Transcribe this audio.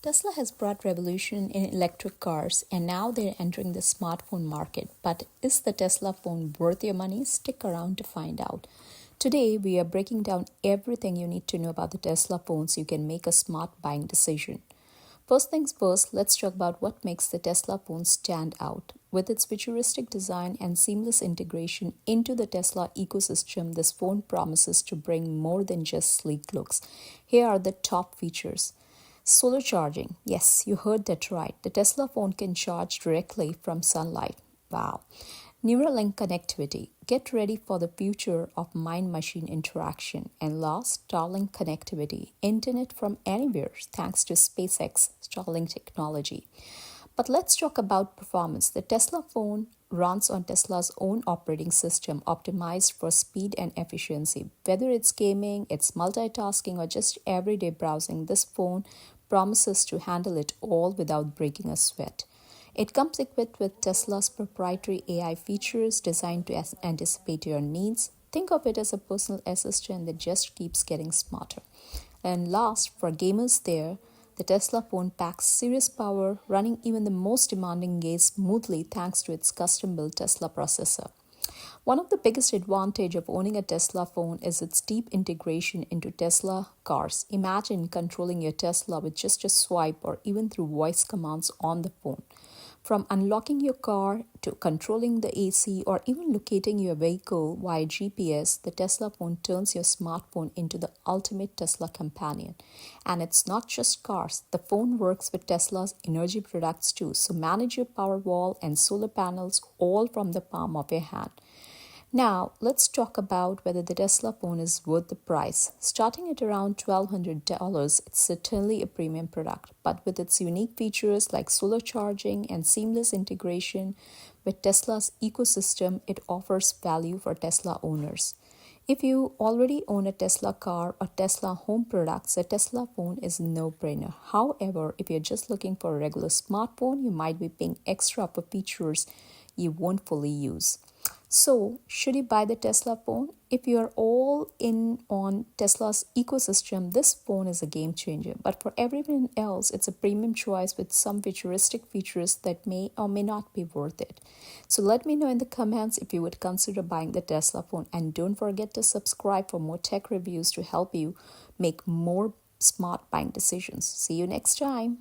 Tesla has brought revolution in electric cars and now they're entering the smartphone market. But is the Tesla phone worth your money? Stick around to find out. Today, we are breaking down everything you need to know about the Tesla phone so you can make a smart buying decision. First things first, let's talk about what makes the Tesla phone stand out. With its futuristic design and seamless integration into the Tesla ecosystem, this phone promises to bring more than just sleek looks. Here are the top features. Solar charging. Yes, you heard that right. The Tesla phone can charge directly from sunlight. Wow. Neuralink connectivity. Get ready for the future of mind-machine interaction. And last, Starlink connectivity. Internet from anywhere thanks to SpaceX Starlink technology. But let's talk about performance. The Tesla phone runs on Tesla's own operating system optimized for speed and efficiency. Whether it's gaming, it's multitasking, or just everyday browsing, this phone promises to handle it all without breaking a sweat. It comes equipped with Tesla's proprietary AI features designed to anticipate your needs. Think of it as a personal assistant that just keeps getting smarter. And last, for gamers there, the Tesla phone packs serious power, running even the most demanding games smoothly thanks to its custom-built Tesla processor. One of the biggest advantages of owning a Tesla phone is its deep integration into Tesla cars. Imagine controlling your Tesla with just a swipe or even through voice commands on the phone. From unlocking your car to controlling the AC or even locating your vehicle via GPS, the Tesla phone turns your smartphone into the ultimate Tesla companion. And it's not just cars. The phone works with Tesla's energy products too. So manage your power wall and solar panels all from the palm of your hand. Now, let's talk about whether the Tesla phone is worth the price. Starting at around $1,200, it's certainly a premium product, but with its unique features like solar charging and seamless integration with Tesla's ecosystem, it offers value for Tesla owners. If you already own a Tesla car or Tesla home products, a Tesla phone is a no-brainer. However, if you're just looking for a regular smartphone, you might be paying extra for features you won't fully use. So, should you buy the Tesla phone? If you are all in on Tesla's ecosystem, this phone is a game changer. But for everyone else, it's a premium choice with some futuristic features that may or may not be worth it. So let me know in the comments if you would consider buying the Tesla phone. And don't forget to subscribe for more tech reviews to help you make more smart buying decisions. See you next time.